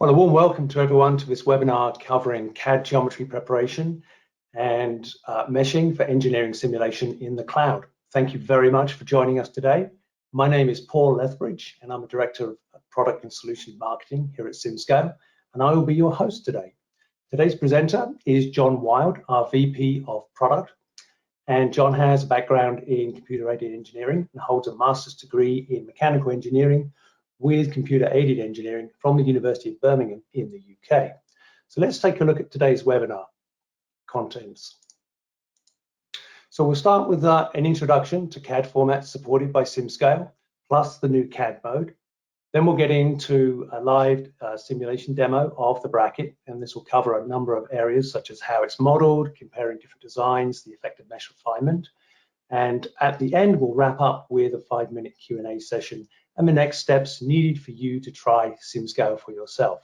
Well, a warm welcome to everyone to this webinar covering CAD geometry preparation and meshing for engineering simulation in the cloud. Thank you very much for joining us today. My name is Paul Lethbridge, and I'm a Director of Product and Solution Marketing here at SimScale, and I will be your host today. Today's presenter is John Wild, our VP of Product, and John has a background in computer-aided engineering and holds a master's degree in mechanical engineering with computer-aided engineering from the University of Birmingham in the UK. So let's take a look at today's webinar contents. So we'll start with an introduction to CAD formats supported by SimScale, plus the new CAD mode. Then we'll get into a live simulation demo of the bracket, and this will cover a number of areas such as how it's modeled, comparing different designs, the effect of mesh refinement. And at the end, we'll wrap up with a 5-minute Q&A session and the next steps needed for you to try SimScale for yourself.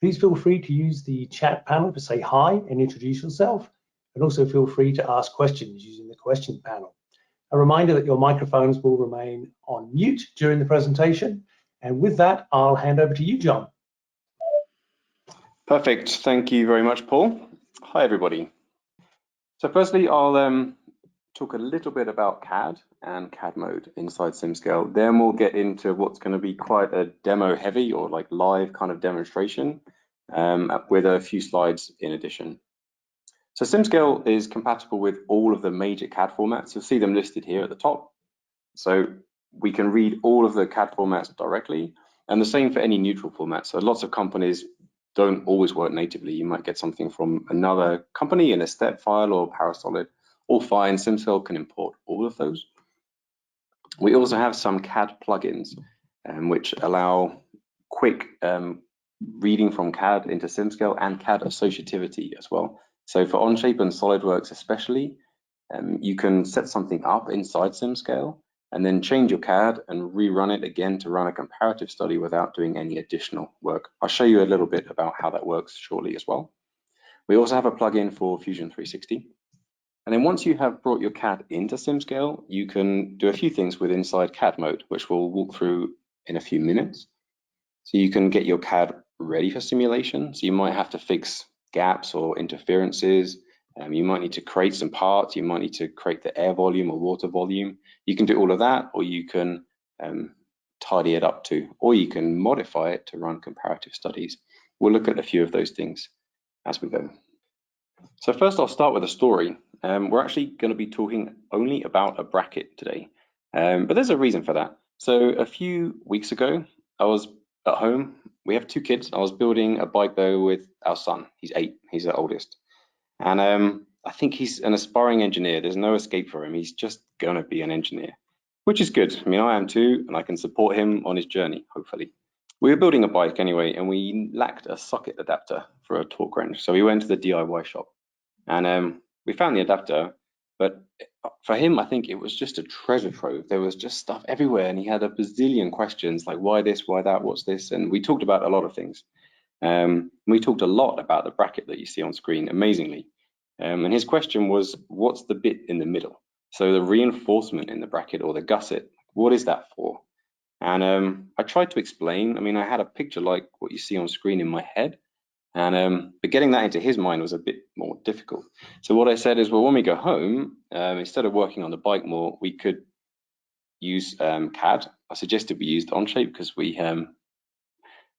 Please feel free to use the chat panel to say hi and introduce yourself, and also feel free to ask questions using the question panel. A reminder that your microphones will remain on mute during the presentation. And with that, I'll hand over to you, John. Perfect. Thank you very much, Paul. Hi, everybody. So firstly, I'll talk a little bit about CAD and CAD mode inside SimScale. Then we'll get into what's going to be quite a demo heavy or like live kind of demonstration with a few slides in addition. So SimScale is compatible with all of the major CAD formats. You'll see them listed here at the top. So we can read all of the CAD formats directly, and the same for any neutral format. So lots of companies don't always work natively. You might get something from another company in a step file or Parasolid. All fine. SimScale can import all of those. We also have some CAD plugins which allow quick reading from CAD into SimScale and CAD associativity as well. So for Onshape and Solidworks especially, you can set something up inside SimScale and then change your CAD and rerun it again to run a comparative study without doing any additional work. I'll show you a little bit about how that works shortly as well. We also have a plugin for Fusion 360. And then once you have brought your CAD into SimScale, you can do a few things with inside CAD mode, which we'll walk through in a few minutes. So you can get your CAD ready for simulation. So you might have to fix gaps or interferences. You might need to create some parts. You might need to create the air volume or water volume. You can do all of that, or you can tidy it up too, or you can modify it to run comparative studies. We'll look at a few of those things as we go. So first I'll start with a story. We're actually going to be talking only about a bracket today, but there's a reason for that. So a few weeks ago, I was at home. We have 2 kids. I was building a bike though with our son. He's 8. He's the oldest. And I think he's an aspiring engineer. There's no escape for him. He's just going to be an engineer, which is good. I mean, I am too, and I can support him on his journey, hopefully. We were building a bike anyway, and we lacked a socket adapter for a torque wrench. So we went to the DIY shop, and we found the adapter. But for him, I think it was just a treasure trove. There was just stuff everywhere, and he had a bazillion questions like, why this, why that, what's this? And we talked about a lot of things. We talked a lot about the bracket that you see on screen, amazingly. And his question was, what's the bit in the middle? So the reinforcement in the bracket or the gusset, what is that for? And I tried to explain. I mean, I had a picture like what you see on screen in my head, and but getting that into his mind was a bit more difficult. So what I said is, well, when we go home, instead of working on the bike more, we could use CAD. I suggested we used Onshape because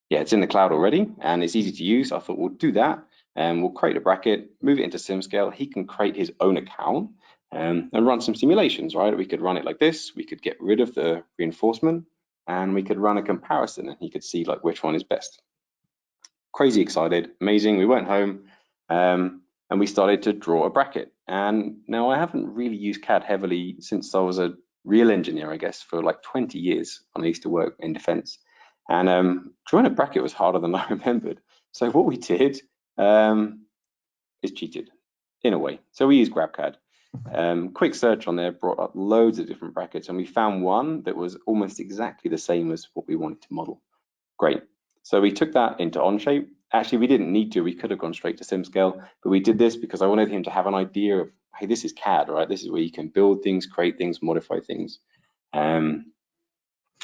it's in the cloud already and it's easy to use. I thought we'll do that and we'll create a bracket, move it into SimScale. He can create his own account and run some simulations, right? We could run it like this. We could get rid of the reinforcement and we could run a comparison and he could see like which one is best. Crazy excited, amazing. We went home and we started to draw a bracket. And now I haven't really used CAD heavily since I was a real engineer, I guess, for like 20 years when I used to work in defense. And drawing a bracket was harder than I remembered. So what we did is cheated in a way. So we used GrabCAD. Quick search on there brought up loads of different brackets, and we found one that was almost exactly the same as what we wanted to model. Great. So we took that into Onshape. Actually, we didn't need to. We could have gone straight to SimScale, but we did this because I wanted him to have an idea of, hey, this is CAD, right? This is where you can build things, create things, modify things.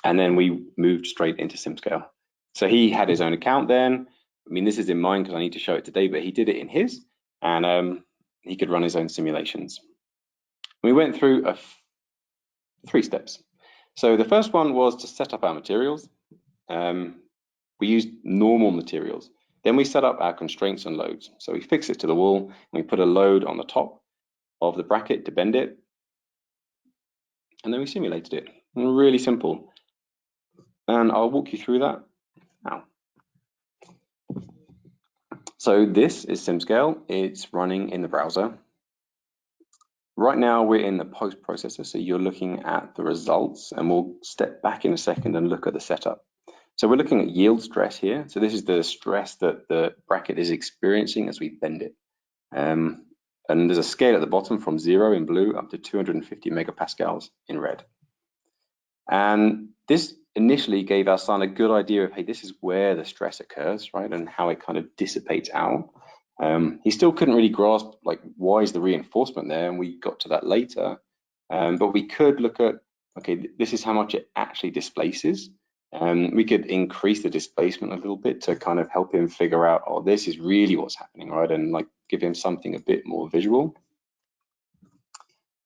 And then we moved straight into SimScale. So he had his own account then. I mean, this is in mine because I need to show it today, but he did it in his, and he could run his own simulations. We went through 3 steps. So the first one was to set up our materials. We used normal materials. Then we set up our constraints and loads. So we fixed it to the wall, and we put a load on the top of the bracket to bend it, and then we simulated it. Really simple. And I'll walk you through that now. So this is SimScale. It's running in the browser. Right now we're in the post processor, so you're looking at the results, and we'll step back in a second and look at the setup. So we're looking at yield stress here. So this is the stress that the bracket is experiencing as we bend it. And there's a scale at the bottom from 0 in blue up to 250 megapascals in red. And this initially gave our son a good idea of, hey, this is where the stress occurs, right? And how it kind of dissipates out. He still couldn't really grasp, like, why is the reinforcement there? And we got to that later. But we could look at, okay, this is how much it actually displaces. We could increase the displacement a little bit to kind of help him figure out, oh, this is really what's happening, right? And like give him something a bit more visual.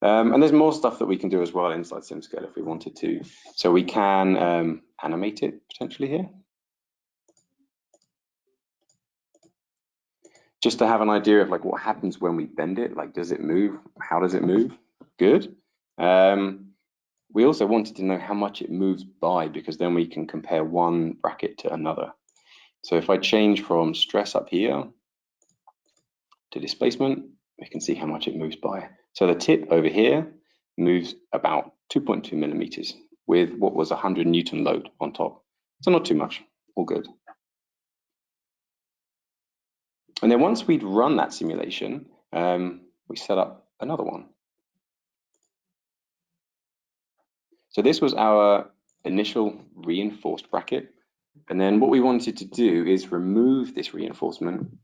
And there's more stuff that we can do as well inside SimScale if we wanted to. So we can animate it potentially here. Just to have an idea of like what happens when we bend it, like does it move? How does it move? Good. We also wanted to know how much it moves by, because then we can compare one bracket to another. So if I change from stress up here to displacement, we can see how much it moves by. So the tip over here moves about 2.2 millimeters with what was 100 Newton load on top. So not too much, all good. And then once we'd run that simulation, we set up another one. So this was our initial reinforced bracket. And then what we wanted to do is remove this reinforcement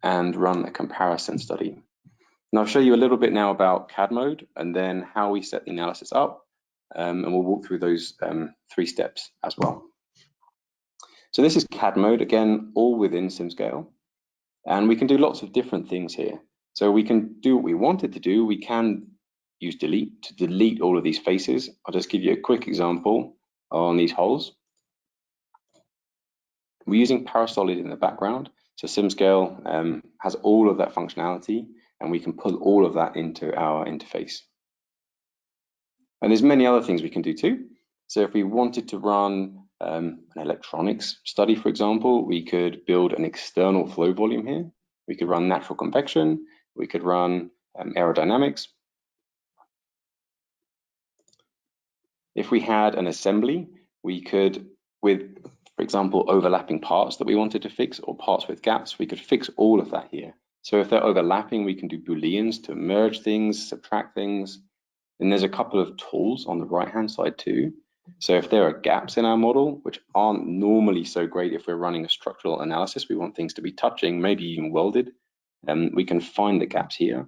and run a comparison study. And I'll show you a little bit now about CAD mode and then how we set the analysis up. And we'll walk through those 3 steps as well. So this is CAD mode, again, all within SimScale. And we can do lots of different things here. So we can do what we wanted to do. We can use delete to delete all of these faces. I'll just give you a quick example on these holes. We're using Parasolid in the background. So SimScale has all of that functionality, and we can pull all of that into our interface. And there's many other things we can do too. So if we wanted to run an electronics study, for example, we could build an external flow volume here. We could run natural convection. We could run aerodynamics. If we had an assembly, we could, with, for example, overlapping parts that we wanted to fix or parts with gaps, we could fix all of that here. So if they're overlapping, we can do Booleans to merge things, subtract things. And there's a couple of tools on the right-hand side too. So if there are gaps in our model, which aren't normally so great if we're running a structural analysis, we want things to be touching, maybe even welded, we can find the gaps here.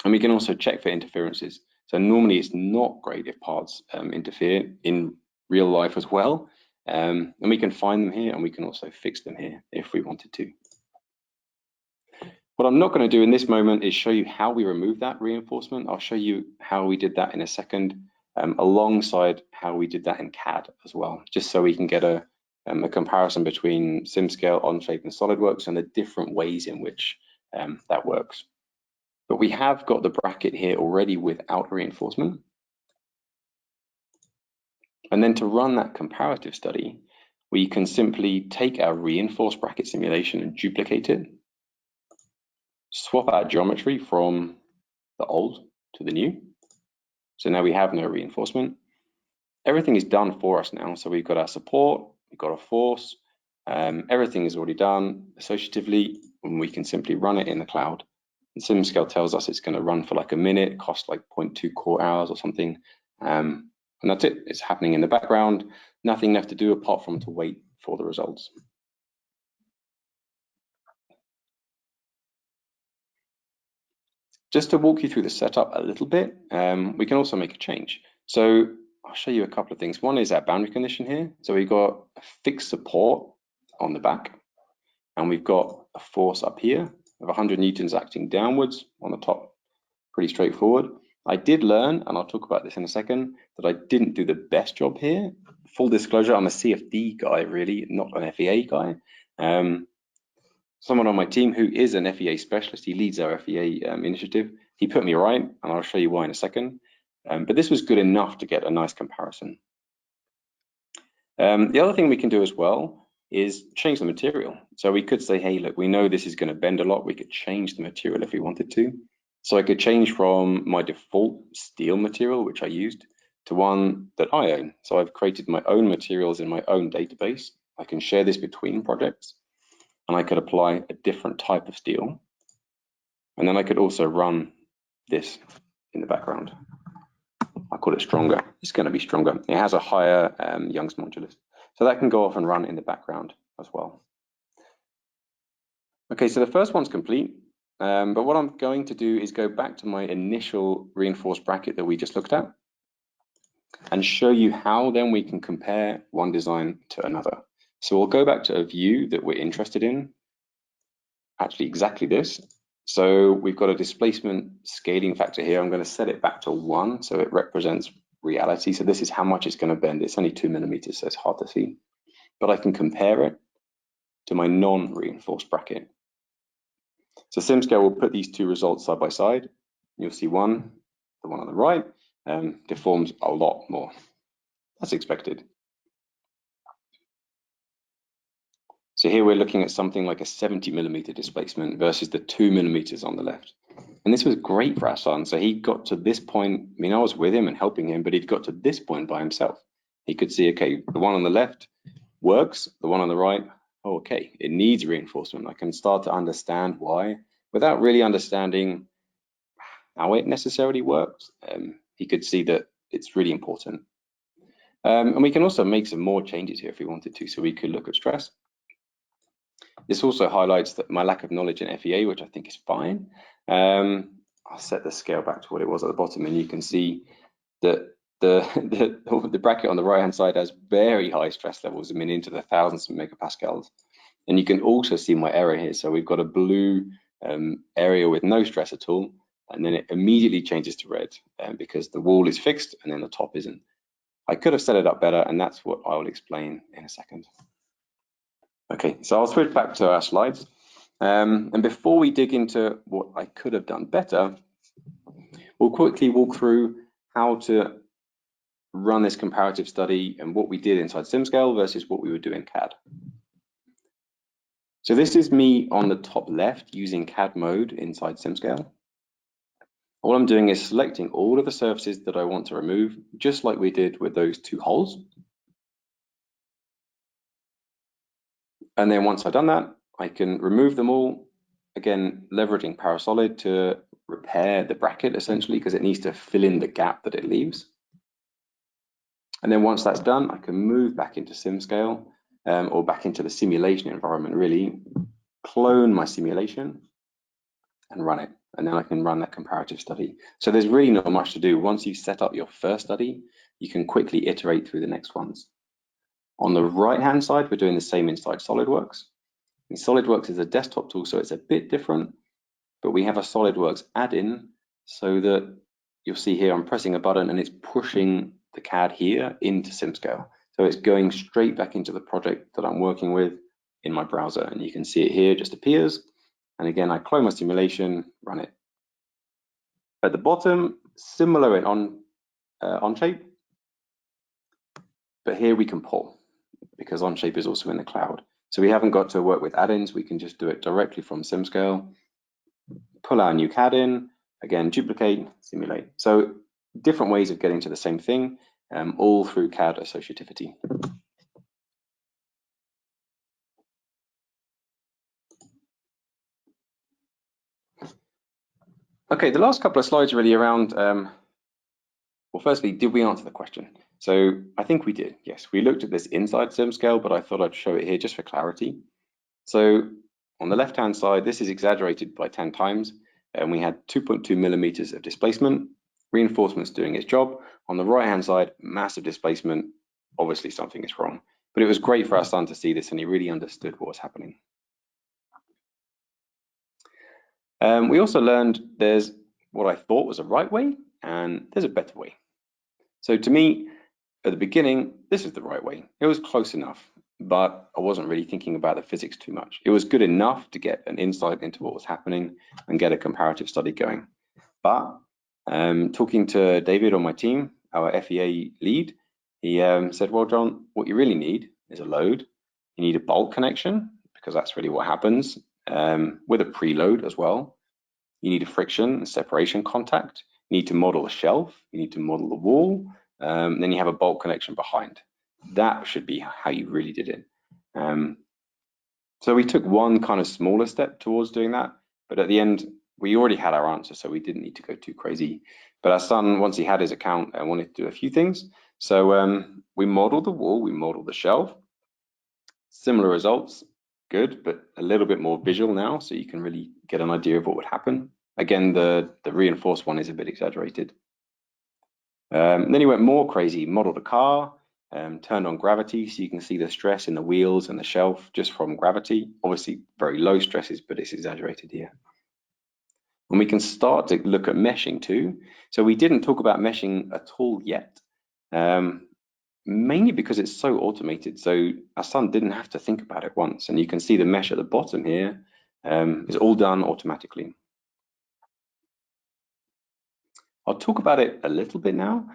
And we can also check for interferences. So normally it's not great if parts interfere in real life as well. And we can find them here, and we can also fix them here if we wanted to. What I'm not going to do in this moment is show you how we remove that reinforcement. I'll show you how we did that in a second, alongside how we did that in CAD as well, just so we can get a comparison between SimScale, Onshape, and Solidworks and the different ways in which that works. But we have got the bracket here already without reinforcement. And then to run that comparative study, we can simply take our reinforced bracket simulation and duplicate it, swap our geometry from the old to the new. So now we have no reinforcement. Everything is done for us now. So we've got our support, we've got our force, everything is already done associatively, and we can simply run it in the cloud. And SimScale tells us it's going to run for like a minute, cost like 0.2 core hours or something. And that's it. It's happening in the background. Nothing left to do apart from to wait for the results. Just to walk you through the setup a little bit, we can also make a change. So I'll show you a couple of things. One is our boundary condition here. So we've got a fixed support on the back, and we've got a force up here of 100 newtons acting downwards on the top. Pretty straightforward. I did learn, and I'll talk about this in a second, that I didn't do the best job here. Full disclosure, I'm a CFD guy, really, not an FEA guy. Someone on my team who is an FEA specialist, he leads our FEA initiative. He put me right, and I'll show you why in a second. But this was good enough to get a nice comparison. The other thing we can do as well is change the material. So we could say, hey, look, we know this is going to bend a lot. We could change the material if we wanted to. So I could change from my default steel material, which I used, to one that I own. So I've created my own materials in my own database. I can share this between projects, and I could apply a different type of steel. And then I could also run this in the background. I call it stronger. It's going to be stronger. It has a higher Young's modulus. So that can go off and run in the background as well. Okay, so the first one's complete. But what I'm going to do is go back to my initial reinforced bracket that we just looked at and show you how then we can compare one design to another. So we'll go back to a view that we're interested in, actually exactly this. So we've got a displacement scaling factor here. I'm going to set it back to 1, so it represents reality. So this is how much it's going to bend. It's only 2 millimeters, so it's hard to see. But I can compare it to my non-reinforced bracket. So SimScale will put these two results side by side. You'll see one, the one on the right, deforms a lot more. That's expected. So here we're looking at something like a 70 millimeter displacement versus the 2 millimeters on the left. And this was great for our son. So he got to this point. I mean, I was with him and helping him, but he'd got to this point by himself. He could see, okay, the one on the left works, the one on the right, oh, okay, it needs reinforcement. I can start to understand why without really understanding how it necessarily works. He could see that it's really important. And we can also make some more changes here if we wanted to. So we could look at stress. This also highlights that my lack of knowledge in FEA, which I think is fine. I'll set the scale back to what it was at the bottom, and you can see that the bracket on the right hand side has very high stress levels, I mean into the thousands of megapascals. And you can also see my error here. So we've got a blue area with no stress at all, and then it immediately changes to red because the wall is fixed and then the top isn't. I could have set it up better, and that's what I will explain in a second. Okay, so I'll switch back to our slides. And before we dig into what I could have done better, we'll quickly walk through how to run this comparative study and what we did inside SimScale versus what we would do in CAD. So this is me on the top left using CAD mode inside SimScale. All I'm doing is selecting all of the surfaces that I want to remove, just like we did with those two holes. And then once I've done that, I can remove them all, again, leveraging Parasolid to repair the bracket essentially, because it needs to fill in the gap that it leaves. And then once that's done, I can move back into SimScale or back into the simulation environment, really, clone my simulation and run it. And then I can run that comparative study. So there's really not much to do. Once you've set up your first study, you can quickly iterate through the next ones. On the right-hand side, we're doing the same inside Solidworks. And Solidworks is a desktop tool, so it's a bit different, but we have a Solidworks add-in so that you'll see here I'm pressing a button and it's pushing the CAD here into SimScale. So it's going straight back into the project that I'm working with in my browser, and you can see it here, just appears. And again, I clone my simulation, run it. At the bottom, similar in Onshape, but here we can pull because Onshape is also in the cloud. So we haven't got to work with add-ins. We can just do it directly from SimScale, pull our new CAD in, again, duplicate, simulate. So different ways of getting to the same thing, all through CAD associativity. Okay, the last couple of slides are really around, well, firstly, did we answer the question? So I think we did, yes. We looked at this inside SimScale, but I thought I'd show it here just for clarity. So on the left-hand side, this is exaggerated by 10 times, and we had 2.2 millimeters of displacement. Reinforcement's doing its job. On the right-hand side, massive displacement. Obviously, something is wrong. But it was great for our son to see this, and he really understood what was happening. We also learned there's what I thought was a right way, and there's a better way. So to me, at the beginning, this is the right way. It was close enough, but I wasn't really thinking about the physics too much. It was good enough to get an insight into what was happening and get a comparative study going. But talking to David on my team, our FEA lead, he said, well, John, what you really need is a load. You need a bolt connection, because that's really what happens, with a preload as well. You need a friction and separation contact. You need to model a shelf. You need to model the wall. Then you have a bolt connection behind. That should be how you really did it. So we took one kind of smaller step towards doing that, but at the end, we already had our answer, so we didn't need to go too crazy. But our son, once he had his account, wanted to do a few things. So we modeled the wall, we modeled the shelf. Similar results, good, but a little bit more visual now, so you can really get an idea of what would happen. Again, the reinforced one is a bit exaggerated. Then he went more crazy, modeled a car, turned on gravity, so you can see the stress in the wheels and the shelf just from gravity. Obviously, very low stresses, but it's exaggerated here. And we can start to look at meshing too. So we didn't talk about meshing at all yet, mainly because it's so automated. So our son didn't have to think about it once. And you can see the mesh at the bottom here is all done automatically. I'll talk about it a little bit now,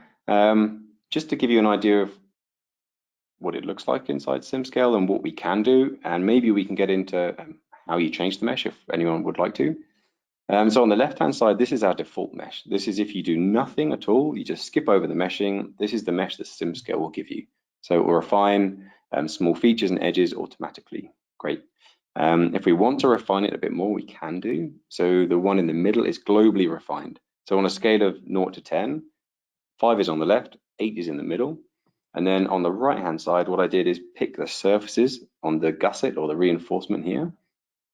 just to give you an idea of what it looks like inside SimScale and what we can do. And maybe we can get into how you change the mesh if anyone would like to. So on the left-hand side, this is our default mesh. This is if you do nothing at all, you just skip over the meshing. This is the mesh that SimScale will give you. So it will refine small features and edges automatically. Great. If we want to refine it a bit more, we can do. So the one in the middle is globally refined. So on a scale of 0 to 10, 5 is on the left, 8 is in the middle. And then on the right-hand side, what I did is pick the surfaces on the gusset or the reinforcement here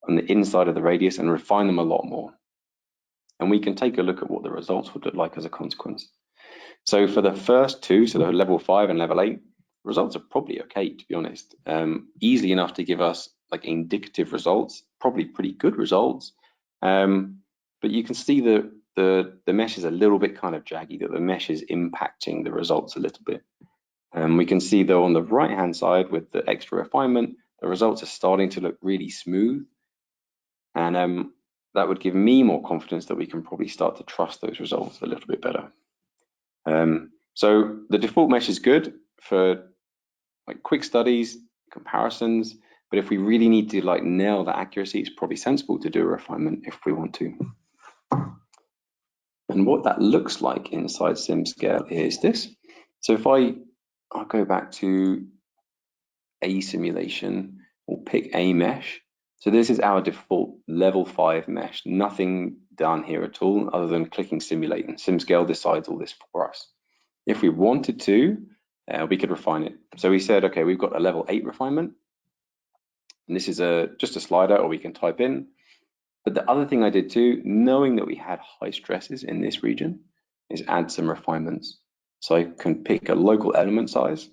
on the inside of the radius and refine them a lot more. And we can take a look at what the results would look like as a consequence. So for the first two, so the level 5 and level 8, results are probably okay, to be honest. Easily enough to give us like indicative results, probably pretty good results. But you can see the mesh is a little bit kind of jaggy, that the mesh is impacting the results a little bit. We can see though on the right-hand side with the extra refinement, the results are starting to look really smooth. And that would give me more confidence that we can probably start to trust those results a little bit better. So the default mesh is good for like quick studies, comparisons, but if we really need to like nail the accuracy, it's probably sensible to do a refinement if we want to. And what that looks like inside SimScale is this. So if I'll go back to a simulation, we'll pick a mesh. So this is our default level 5 mesh, nothing done here at all other than clicking simulate, and SimScale decides all this for us. If we wanted to, we could refine it. So we said, okay, we've got a level 8 refinement, and this is just a slider, or we can type in. But the other thing I did too, knowing that we had high stresses in this region, is add some refinements. So I can pick a local element size.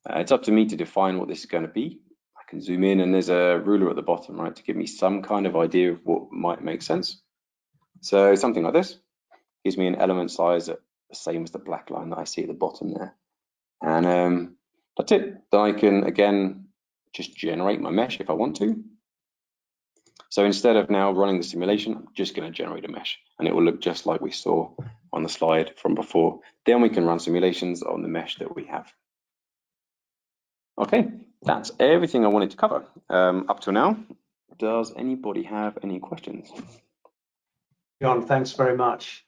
It's up to me to define what this is going to be. I can zoom in and there's a ruler at the bottom, right, to give me some kind of idea of what might make sense. So something like this gives me an element size the same as the black line that I see at the bottom there. And that's it. Then I can, again, just generate my mesh if I want to. So instead of now running the simulation, I'm just going to generate a mesh and it will look just like we saw on the slide from before. Then we can run simulations on the mesh that we have. Okay, that's everything I wanted to cover up to now. Does anybody have any questions? John, thanks very much.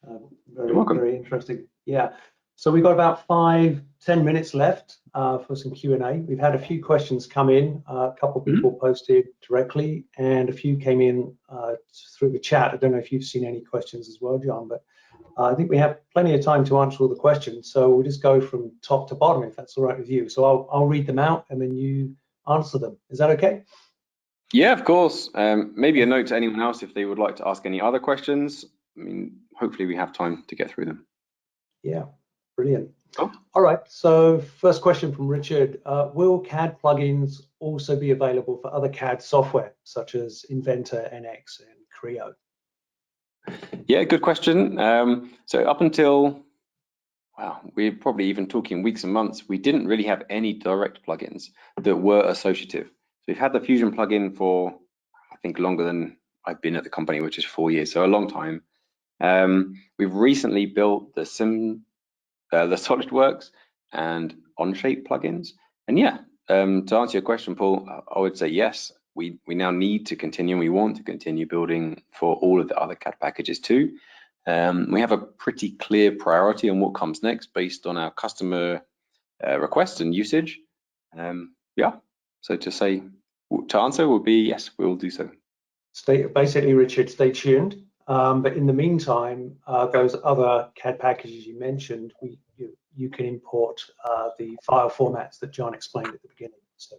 You're welcome. Very interesting. Yeah, so we've got about 5-10 minutes left for some Q&A. We've had a few questions come in, a couple of people posted directly, and a few came in through the chat. I don't know if you've seen any questions as well, John, but I think we have plenty of time to answer all the questions, so we'll just go from top to bottom if that's all right with you. So I'll read them out and then you answer them. Is that okay? Yeah, of course. Maybe a note to anyone else if they would like to ask any other questions. I mean, hopefully we have time to get through them. Yeah, brilliant. Cool. All right, so first question from Richard. Will CAD plugins also be available for other CAD software, such as Inventor, NX, and Creo? Yeah, good question. So up until, wow, we're probably even talking weeks and months, we didn't really have any direct plugins that were associative. So we've had the Fusion plugin for, I think, longer than I've been at the company, which is 4 years, so a long time. We've recently built the Solidworks and Onshape plugins. And yeah, to answer your question, Paul, I would say yes. We now need to continue, we want to continue building for all of the other CAD packages too. We have a pretty clear priority on what comes next based on our customer requests and usage. Yeah, so to answer would be yes, we will do so. Basically, Richard, stay tuned. But in the meantime, those other CAD packages you mentioned, you can import the file formats that John explained at the beginning. So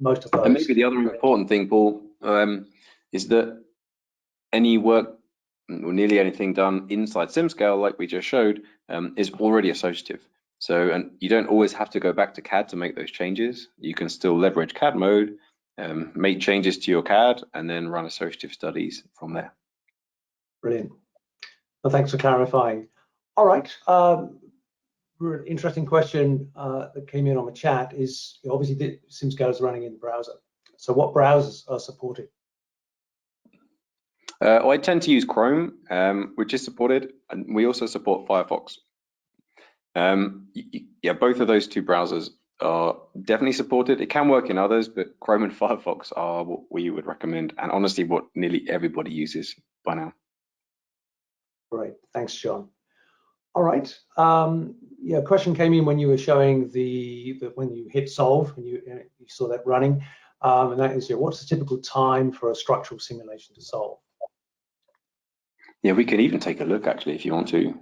most of those. And maybe the other important thing, Paul, is that any work, or nearly anything done inside SimScale, like we just showed, is already associative. So, and you don't always have to go back to CAD to make those changes. You can still leverage CAD mode, make changes to your CAD, and then run associative studies from there. Brilliant. Well, thanks for clarifying. All right. Interesting question that came in on the chat is, obviously the SimScale is running in the browser. So what browsers are supported? I tend to use Chrome, which is supported, and we also support Firefox. Yeah, both of those two browsers are definitely supported. It can work in others, but Chrome and Firefox are what we would recommend, and honestly, what nearly everybody uses by now. Great, thanks, John. All right. Yeah, question came in when you were showing when you hit solve and you saw that running, and that is, what's the typical time for a structural simulation to solve? Yeah, we could even take a look actually if you want to.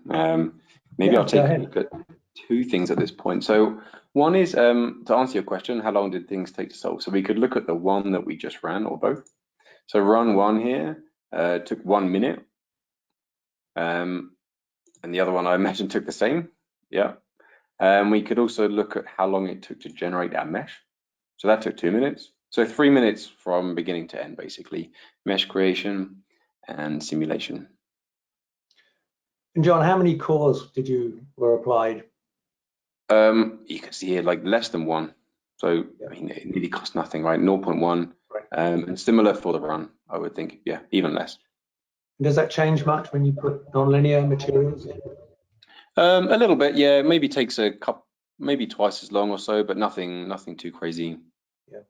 Maybe I'll take a look at two things at this point. So one is to answer your question, how long did things take to solve? So we could look at the one that we just ran, or both. So run one here took 1 minute. And the other one I imagine took the same. Yeah. We could also look at how long it took to generate our mesh. So that took 2 minutes. So 3 minutes from beginning to end, basically, mesh creation and simulation. And John, how many cores were applied? You can see here like less than 1. So I mean, it really costs nothing, right? 0.1. Right. And similar for the run, I would think. Yeah, even less. Does that change much when you put nonlinear materials in? A little bit, yeah. Maybe takes a couple, maybe twice as long or so, but nothing too crazy. Yeah.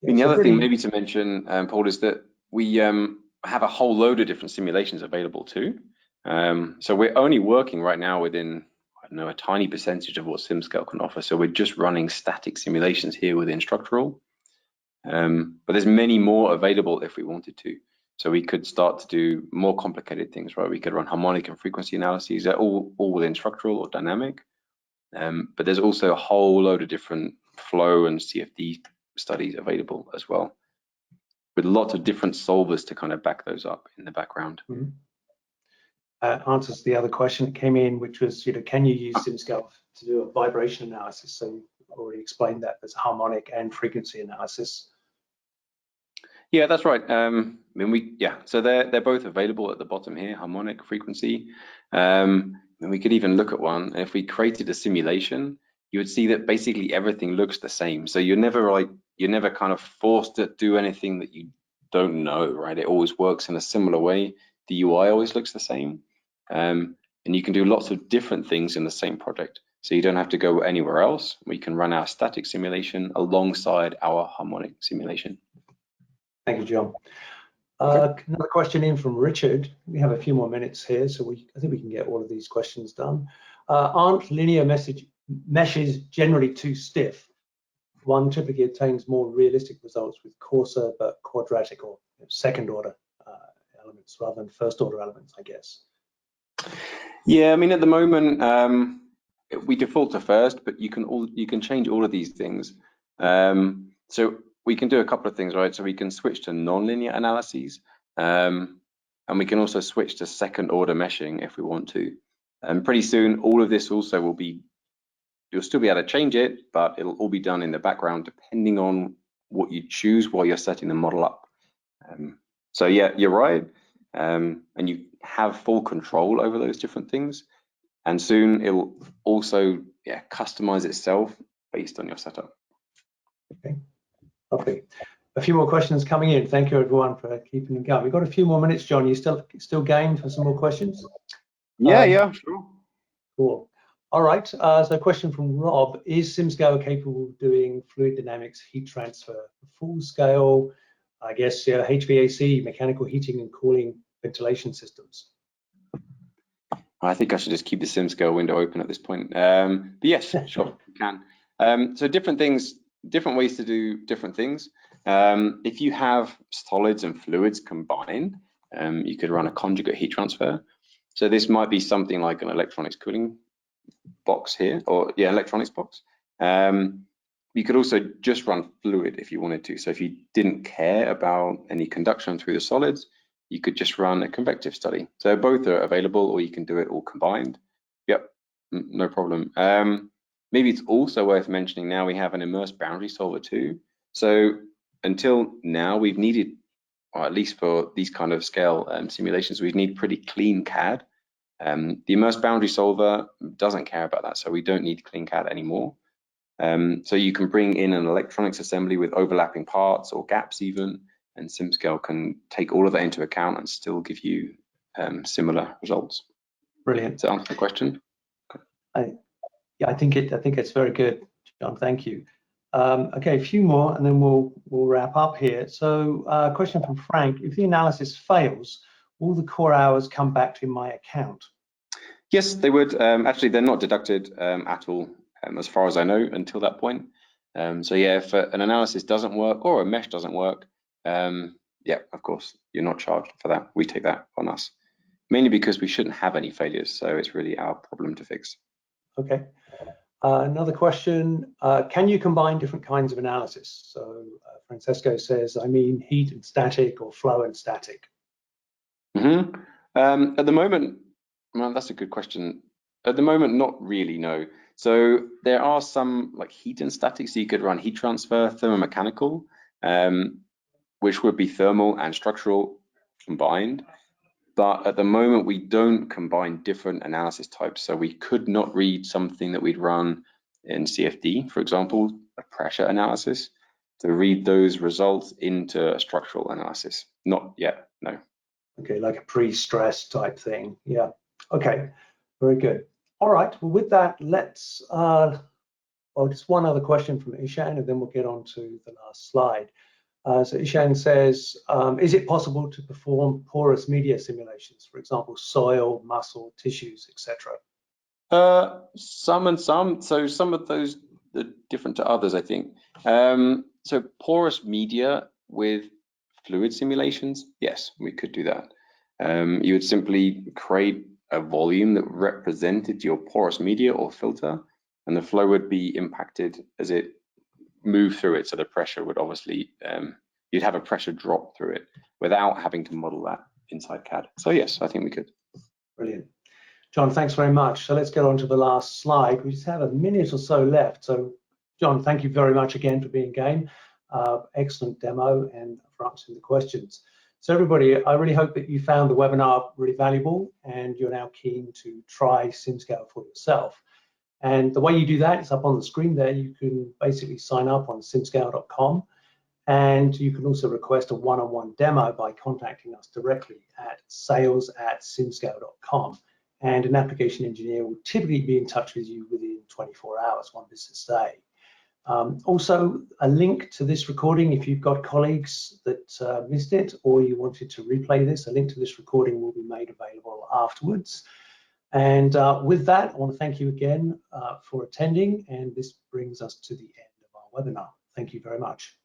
I mean, the other thing maybe to mention, Paul, is that we have a whole load of different simulations available too. So we're only working right now within, I don't know, a tiny percentage of what SimScale can offer. So we're just running static simulations here within structural. But there's many more available if we wanted to. So we could start to do more complicated things, right? We could run harmonic and frequency analyses. They're all within structural or dynamic. But there's also a whole load of different flow and CFD studies available as well, with lots of different solvers to kind of back those up in the background. Mm-hmm. Answers the other question that came in, which was, can you use SimScale to do a vibration analysis? So you already explained that there's harmonic and frequency analysis. Yeah, that's right. So they're both available at the bottom here, harmonic, frequency. And we could even look at one. And if we created a simulation, you would see that basically everything looks the same. So you're never kind of forced to do anything that you don't know, right? It always works in a similar way. The UI always looks the same. And you can do lots of different things in the same project. So you don't have to go anywhere else. We can run our static simulation alongside our harmonic simulation. Thank you, John. Okay. Another question in from Richard. We have a few more minutes here, so I think we can get all of these questions done. Aren't linear meshes generally too stiff? One typically obtains more realistic results with coarser but quadratic or second order elements rather than first order elements, I guess. Yeah, I mean, at the moment, we default to first, but you can change all of these things. So we can do a couple of things, right? So we can switch to nonlinear analyses, and we can also switch to second order meshing if we want to. And pretty soon, all of this also will be, you'll still be able to change it, but it'll all be done in the background depending on what you choose while you're setting the model up. So yeah, you're right. And you have full control over those different things. And soon it will also customize itself based on your setup. Okay, lovely. A few more questions coming in. Thank you everyone for keeping them going. We've got a few more minutes, John. You still game for some more questions? Yeah, sure. Cool. All right, so a question from Rob. Is SimScale capable of doing fluid dynamics heat transfer, full scale, I guess, HVAC, mechanical heating and cooling ventilation systems? I think I should just keep the SimScale window open at this point. But yes, sure, you can. So different things, different ways to do different things. If you have solids and fluids combined, you could run a conjugate heat transfer. So this might be something like an electronics cooling box here, or electronics box. You could also just run fluid if you wanted to. So if you didn't care about any conduction through the solids, you could just run a convective study. So both are available, or you can do it all combined. Yep, no problem. Maybe it's also worth mentioning now we have an immersed boundary solver too. So until now we've needed, or at least for these kind of scale simulations, we need pretty clean CAD. The immersed boundary solver doesn't care about that, so we don't need clean CAD anymore. So you can bring in an electronics assembly with overlapping parts or gaps even, and SimScale can take all of that into account and still give you similar results. Brilliant. Does that answer the question? I think it's very good, John. Thank you. Okay, a few more, and then we'll wrap up here. So, question from Frank: if the analysis fails, will the core hours come back to my account? Yes, they would. Actually, they're not deducted at all, as far as I know, until that point. So yeah, if an analysis doesn't work or a mesh doesn't work, yeah, of course, you're not charged for that. We take that on us, mainly because we shouldn't have any failures. So it's really our problem to fix. Okay. Another question, can you combine different kinds of analysis? So Francesco says, I mean heat and static or flow and static. At the moment, well, that's a good question. At the moment, not really, no. So there are some like heat and static, so you could run heat transfer, thermomechanical, which would be thermal and structural combined. But at the moment, we don't combine different analysis types. So we could not read something that we'd run in CFD, for example, a pressure analysis, to read those results into a structural analysis. Not yet, no. Okay, like a pre-stress type thing. Yeah. Okay, very good. All right, well, with that, let's, just one other question from Ishan, and then we'll get on to the last slide. So Ishan says, is it possible to perform porous media simulations, for example, soil, muscle, tissues, etc.? Some and some. So some of those are different to others, I think. So porous media with fluid simulations, yes, we could do that. You would simply create a volume that represented your porous media or filter, and the flow would be impacted as it moved through it. So the pressure would obviously, you'd have a pressure drop through it without having to model that inside CAD. So yes, I think we could. Brilliant. John, thanks very much. So let's get on to the last slide. We just have a minute or so left. So John, thank you very much again for being game. Excellent demo and for answering the questions. So everybody, I really hope that you found the webinar really valuable and you're now keen to try SimScale for yourself. And the way you do that is up on the screen there. You can basically sign up on simscale.com, and you can also request a one-on-one demo by contacting us directly at sales@simscale.com. And an application engineer will typically be in touch with you within 24 hours, one business day. Also, a link to this recording, if you've got colleagues that missed it or you wanted to replay this, a link to this recording will be made available afterwards. And with that, I want to thank you again for attending, and this brings us to the end of our webinar. Thank you very much.